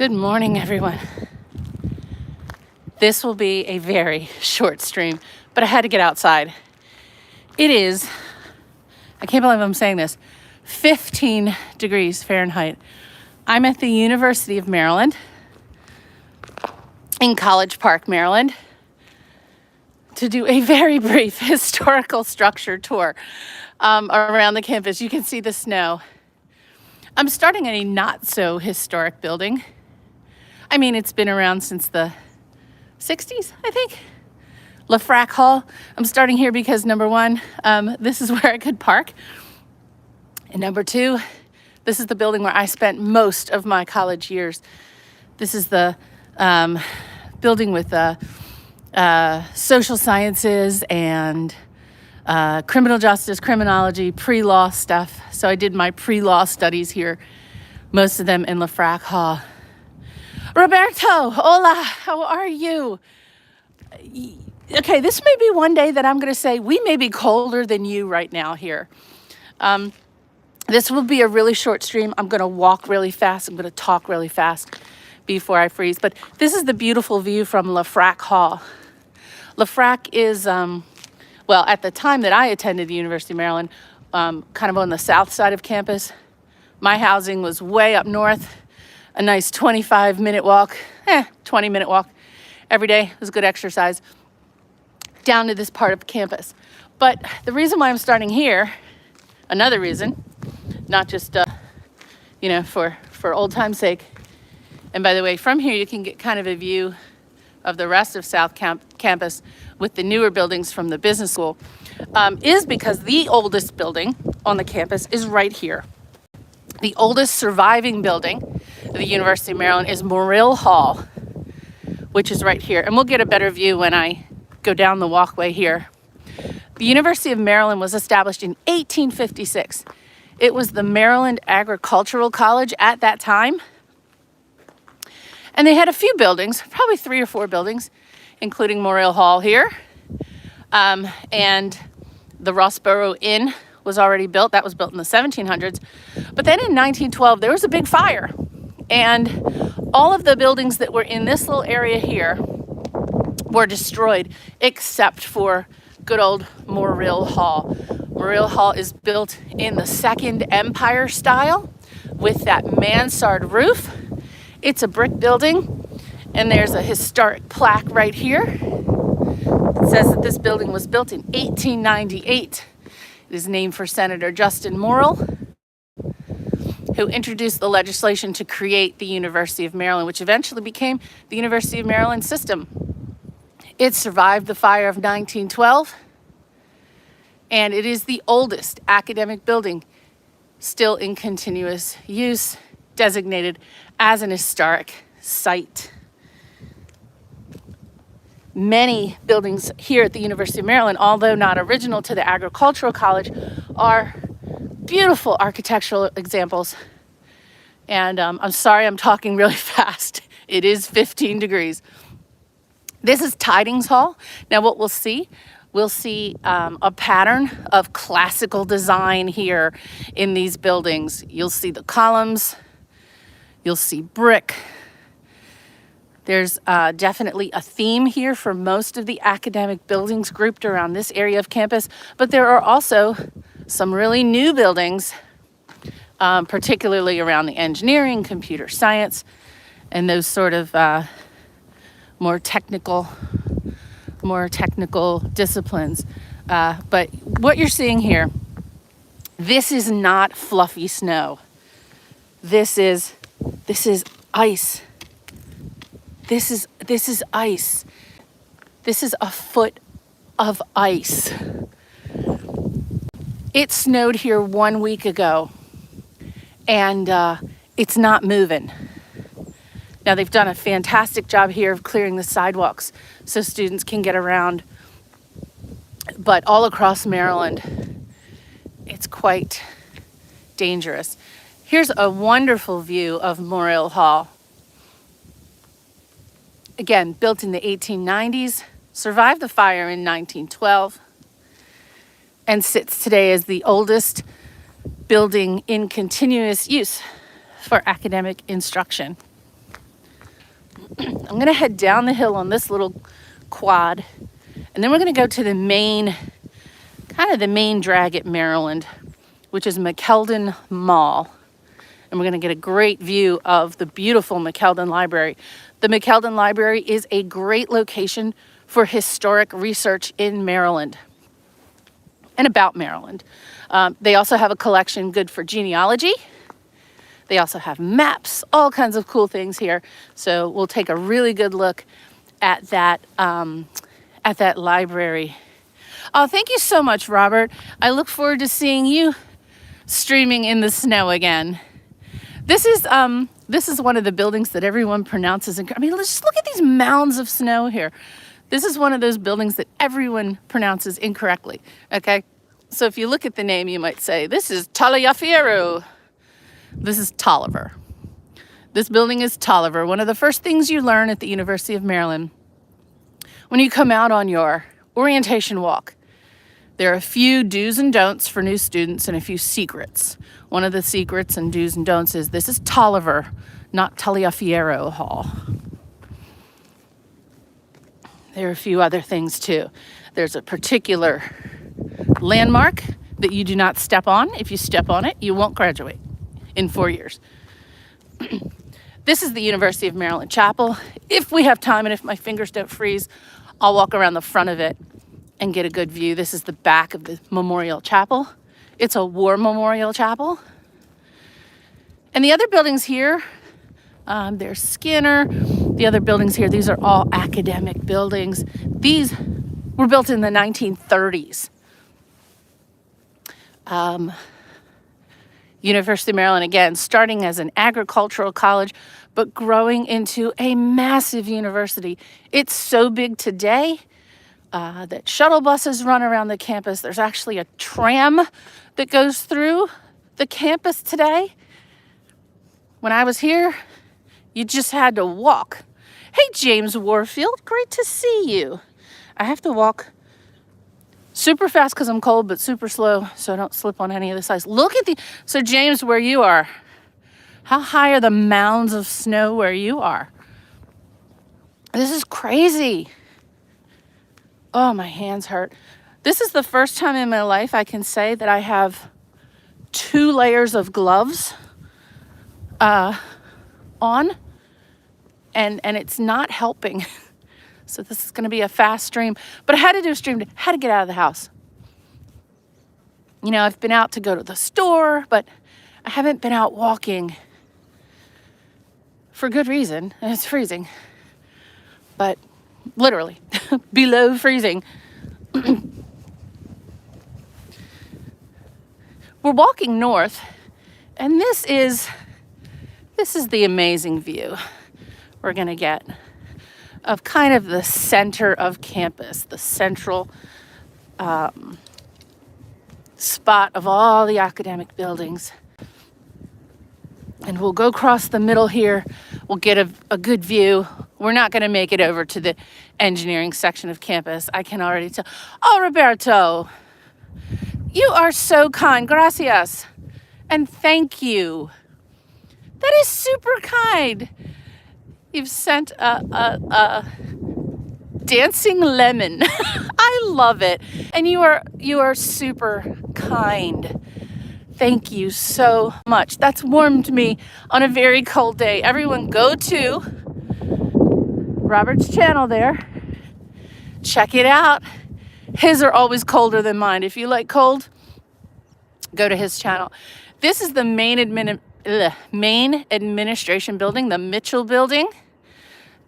Good morning, everyone. This will be a very short stream, but I had to get outside. It is, I can't believe I'm saying this, 15 degrees Fahrenheit. I'm at the University of Maryland in College Park, Maryland, to do a very brief historical structure tour around the campus. You can see the snow. I'm starting at a not so historic building. I mean, it's been around since the 60s, I think. LaFrac Hall. I'm starting here because number one, this is where I could park. And number two, this is the building where I spent most of my college years. This is the building with social sciences and criminal justice, criminology, pre-law stuff. So I did my pre-law studies here, most of them in LaFrac Hall. Roberto, hola, how are you? Okay, this may be one day that I'm going to say we may be colder than you right now here. This will be a really short stream. I'm going to walk really fast. I'm going to talk really fast before I freeze. But this is the beautiful view from LaFrac Hall. LaFrac is, well, at the time that I attended the University of Maryland, kind of on the south side of campus. My housing was way up north. A nice 25-minute walk, 20-minute walk every day. It was good exercise down to this part of campus. But the reason why I'm starting here, another reason, not just, for old time's sake. And by the way, from here you can get kind of a view of the rest of South Campus with the newer buildings from the business school, is because the oldest building on the campus is right here. The oldest surviving building of the University of Maryland is Morrill Hall, which is right here. And we'll get a better view when I go down the walkway here. The University of Maryland was established in 1856. It was the Maryland Agricultural College at that time. And they had a few buildings, probably 3 or 4 buildings, including Morrill Hall here. And the Rossborough Inn was already built. That was built in the 1700s. But then in 1912, there was a big fire. And all of the buildings that were in this little area here were destroyed, except for good old Morrill Hall. Morrill Hall is built in the Second Empire style with that mansard roof. It's a brick building, and there's a historic plaque right here. It says that this building was built in 1898. It is named for Senator Justin Morrill, who introduced the legislation to create the University of Maryland, which eventually became the University of Maryland system. It survived the fire of 1912, and it is the oldest academic building still in continuous use, designated as an historic site. Many buildings here at the University of Maryland, although not original to the Agricultural College, are beautiful architectural examples. And I'm sorry I'm talking really fast. It is 15 degrees. This is Tidings Hall. Now what we'll see a pattern of classical design here in these buildings. You'll see the columns. You'll see brick. There's definitely a theme here for most of the academic buildings grouped around this area of campus, but there are also some really new buildings, particularly around the engineering, computer science, and those sort of more technical disciplines. But what you're seeing here, this is not fluffy snow. This is ice. This is ice. This is a foot of ice. It snowed here 1 week ago, and it's not moving. Now, they've done a fantastic job here of clearing the sidewalks so students can get around. But all across Maryland, it's quite dangerous. Here's a wonderful view of Morrill Hall. Again, built in the 1890s, survived the fire in 1912, and sits today as the oldest building in continuous use for academic instruction. I'm going to head down the hill on this little quad, and then we're going to go to the main, kind of the main drag at Maryland, which is McKeldin Mall. And we're going to get a great view of the beautiful McKeldin Library. The McKeldin Library is a great location for historic research in Maryland and about Maryland. They also have a collection good for genealogy. They also have maps, all kinds of cool things here. So we'll take a really good look at that library. Oh, thank you so much, Robert. I look forward to seeing you streaming in the snow again. This is one of the buildings that everyone pronounces. I mean, just look at these mounds of snow here. This is one of those buildings that everyone pronounces incorrectly. Okay, so if you look at the name, you might say, "This is Taliaferro." This is Tolliver. This building is Tolliver. One of the first things you learn at the University of Maryland when you come out on your orientation walk. There are a few do's and don'ts for new students and a few secrets. One of the secrets and do's and don'ts is this is Tolliver, not Taliaferro Hall. There are a few other things too. There's a particular landmark that you do not step on. If you step on it, you won't graduate in 4 years. This is the University of Maryland Chapel. If we have time and if my fingers don't freeze, I'll walk around the front of it and get a good view. This is the back of the Memorial Chapel. It's a war memorial chapel. And the other buildings here, there's Skinner. The other buildings here, these are all academic buildings. These were built in the 1930s. University of Maryland, again, starting as an agricultural college, but growing into a massive university. It's so big today that shuttle buses run around the campus. There's actually a tram that goes through the campus today. When I was here, you just had to walk. Hey, James Warfield, great to see you. I have to walk super fast because I'm cold, but super slow so I don't slip on any of this ice. Look at so James, where you are, how high are the mounds of snow where you are? This is crazy. Oh, my hands hurt. This is the first time in my life I can say that I have 2 layers of gloves on, and it's not helping. So this is going to be a fast stream, but I had to do a stream, had to get out of the house. You know, I've been out to go to the store, but I haven't been out walking for good reason, and it's freezing, but literally below freezing. We're walking north, and this is the amazing view we're going to get of kind of the center of campus, the central spot of all the academic buildings. And we'll go across the middle here. We'll get a good view. We're not going to make it over to the engineering section of campus. I can already tell. Oh, Roberto, you are so kind. Gracias. And thank you. That is super kind. You've sent a dancing lemon. I love it. And you are super kind. Thank you so much. That's warmed me on a very cold day. Everyone go to Robert's channel there. Check it out. His are always colder than mine. If you like cold, go to his channel. This is the main administration building, the Mitchell building,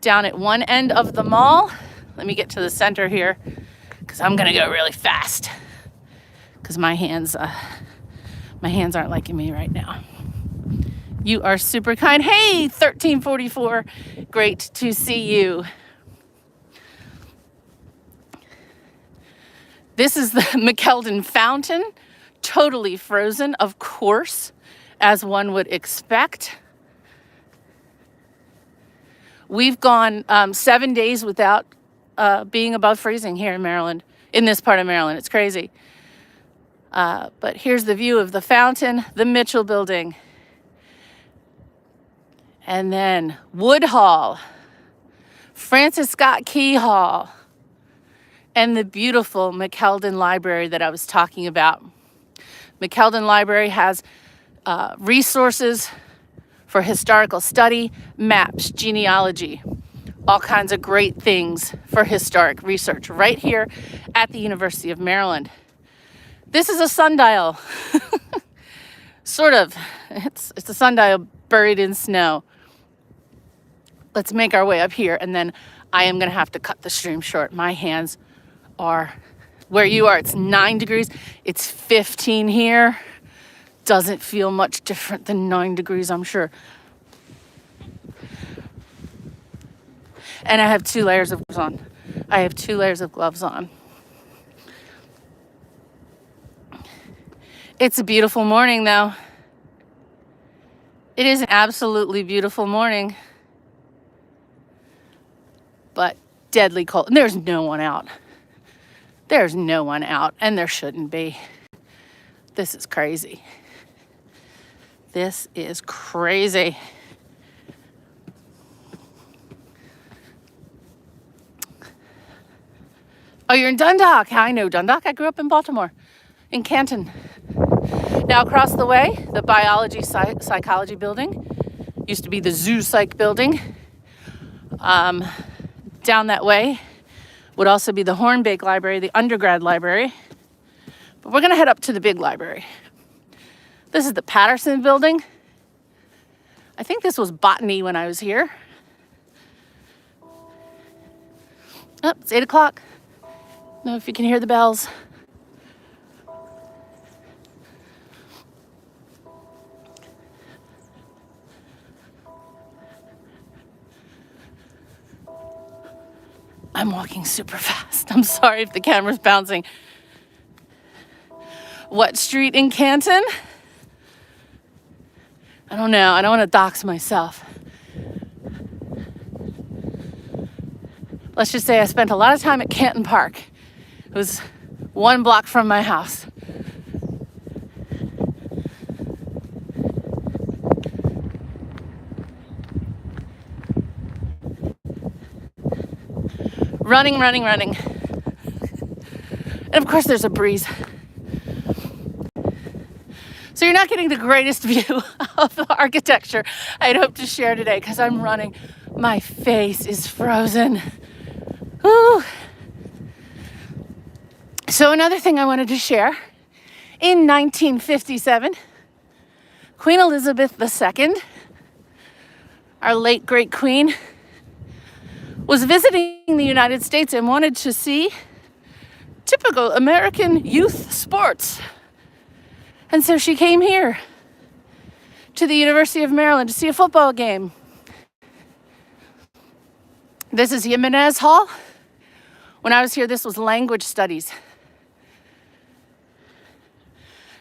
down at one end of the mall. Let me get to the center here because I'm going to go really fast because my hands aren't liking me right now. You are super kind. Hey, 1344. Great to see you. This is the McKeldin Fountain, totally frozen, of course, as one would expect. We've gone 7 days without being above freezing here in Maryland, in this part of Maryland. It's crazy. But here's the view of the fountain, the Mitchell building. And then Wood Hall. Francis Scott Key Hall, and the beautiful McKeldin Library that I was talking about. McKeldin Library has resources for historical study, maps, genealogy, all kinds of great things for historic research right here at the University of Maryland. This is a sundial. Sort of. It's a sundial buried in snow. Let's make our way up here, and then I am going to have to cut the stream short. My hands are where you are. It's 9 degrees. It's 15 here. Doesn't feel much different than 9 degrees, I'm sure. And I have 2 layers of gloves on. I have 2 layers of gloves on. It's a beautiful morning, though. It is an absolutely beautiful morning. But deadly cold. And there's no one out. There's no one out, and there shouldn't be. This is crazy. This is crazy. Oh, you're in Dundalk. I know Dundalk. I grew up in Baltimore, in Canton. Now across the way, the biology psychology building used to be the zoo psych building. Down that way would also be the Hornbeck Library, the undergrad library. But we're going to head up to the big library. This is the Patterson building. I think this was botany when I was here. Oh, it's 8 o'clock. I don't know if you can hear the bells. I'm walking super fast. I'm sorry if the camera's bouncing. What street in Canton? I don't know. I don't want to dox myself. Let's just say I spent a lot of time at Canton Park. It was 1 block from my house. Running, running, running. And of course there's a breeze. So you're not getting the greatest view of the architecture I'd hoped to share today because I'm running. My face is frozen. Ooh. So another thing I wanted to share. In 1957, Queen Elizabeth II, our late great queen, was visiting the United States and wanted to see typical American youth sports. And so she came here to the University of Maryland to see a football game. This is Jimenez Hall. When I was here, this was language studies.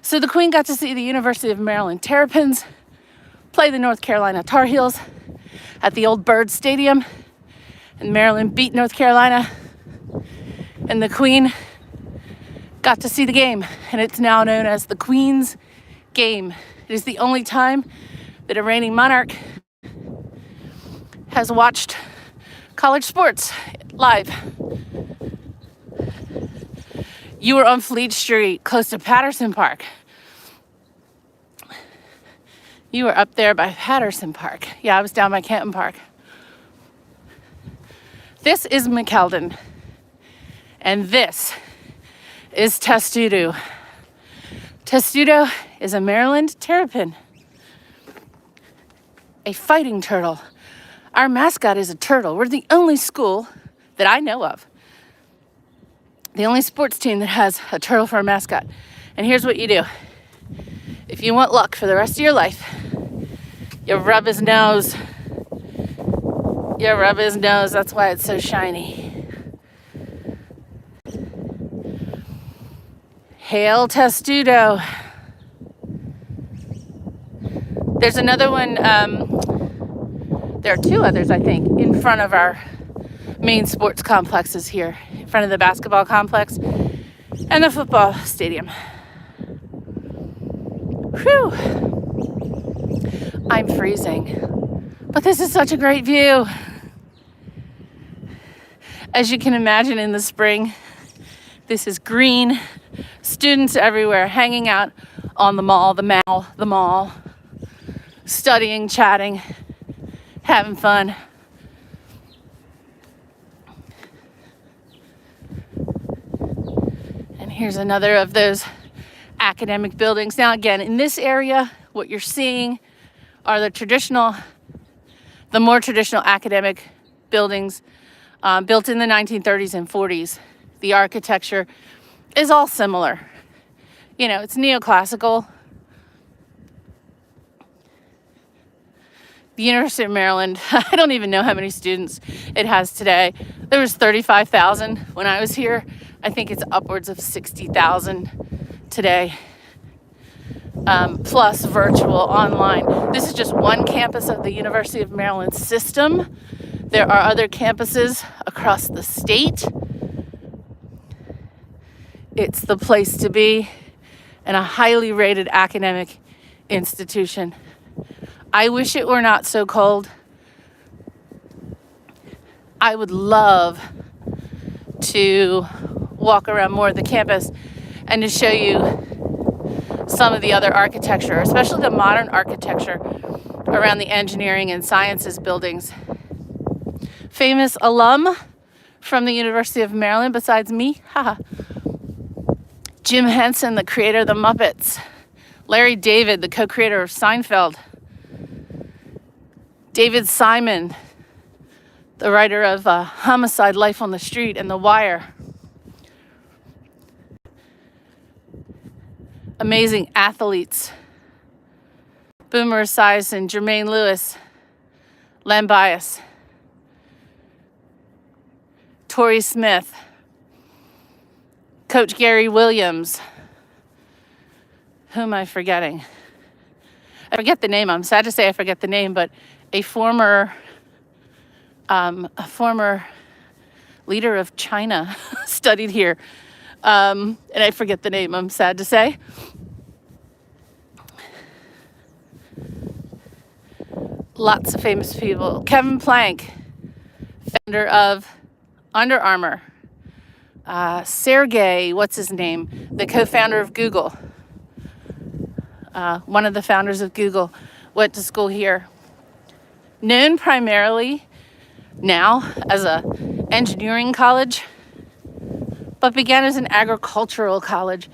So the Queen got to see the University of Maryland Terrapins play the North Carolina Tar Heels at the old Byrd Stadium. And Maryland beat North Carolina. And the Queen got to see the game. And it's now known as the Queen's Game. It is the only time that a reigning monarch has watched college sports live. You were on Fleet Street, close to Patterson Park. You were up there by Patterson Park. Yeah, I was down by Canton Park. This is McKeldin. And this is Testudo. Testudo is a Maryland terrapin, a fighting turtle. Our mascot is a turtle. We're the only school that I know of, the only sports team that has a turtle for a mascot. And here's what you do. If you want luck for the rest of your life, you rub his nose. You rub his nose. That's why it's so shiny. Hail Testudo. There's another one. There are 2 others, I think, in front of our main sports complexes here, in front of the basketball complex and the football stadium. Whew. I'm freezing, but this is such a great view. As you can imagine, in the spring, this is green. Students everywhere hanging out on the mall, studying, chatting, having fun. And here's another of those academic buildings. Now again, in this area, what you're seeing are the more traditional academic buildings built in the 1930s and 40s. The architecture is all similar. You know, it's neoclassical. The University of Maryland, I don't even know how many students it has today. There was 35,000 when I was here. I think it's upwards of 60,000 today. Plus virtual, online. This is just one campus of the University of Maryland system. There are other campuses across the state. It's the place to be and a highly rated academic institution. I wish it were not so cold. I would love to walk around more of the campus and to show you some of the other architecture, especially the modern architecture around the engineering and sciences buildings. Famous alum from the University of Maryland besides me, Jim Henson, the creator of the Muppets. Larry David, the co-creator of Seinfeld. David Simon, the writer of Homicide, Life on the Street, and The Wire. Amazing athletes. Boomer Esiason, Jermaine Lewis, Len Bias, Torrey Smith, Coach Gary Williams. Who am I forgetting? I forget the name. I'm sad to say I forget the name, but a former leader of China studied here. And I forget the name, I'm sad to say. Lots of famous people. Kevin Plank, founder of Under Armour. Sergey, what's his name? The co-founder of Google. One of the founders of Google went to school here. Known primarily now as an engineering college, but began as an agricultural college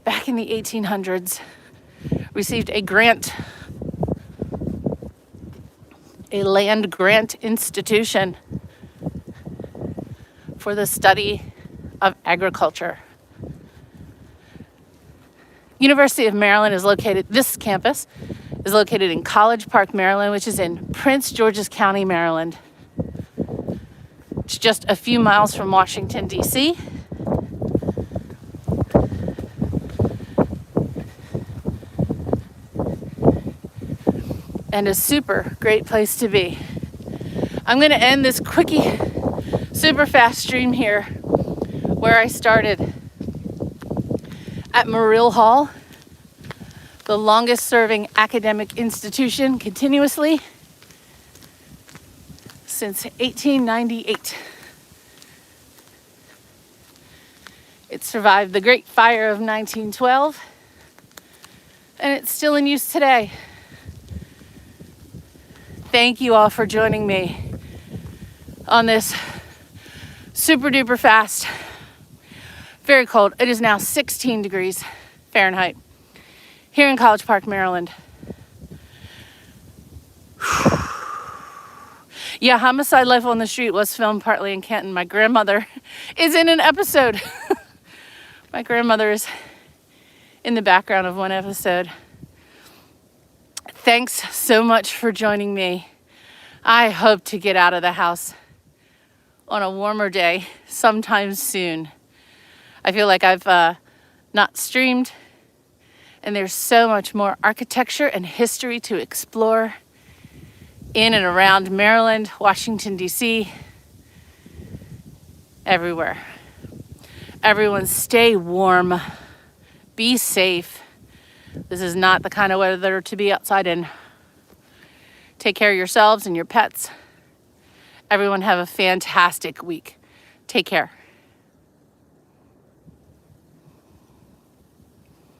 back in the 1800s. Received a grant, a land grant institution for the study of agriculture. University of Maryland is located, this campus is located in College Park, Maryland, which is in Prince George's County, Maryland. It's just a few miles from Washington, D.C. And a super great place to be. I'm going to end this quickie, super fast stream here where I started at Murrill Hall, the longest serving academic institution continuously since 1898. It survived the Great Fire of 1912, and it's still in use today. Thank you all for joining me on this super duper fast, very cold. It is now 16 degrees Fahrenheit here in College Park, Maryland. Yeah, Homicide, Life on the Street was filmed partly in Canton. My grandmother is in an episode. My grandmother is in the background of one episode. Thanks so much for joining me. I hope to get out of the house on a warmer day sometime soon. I feel like I've not streamed, and there's so much more architecture and history to explore in and around Maryland, Washington, D.C., everywhere. Everyone stay warm, be safe. This is not the kind of weather to be outside in. Take care of yourselves and your pets. Everyone have a fantastic week. Take care.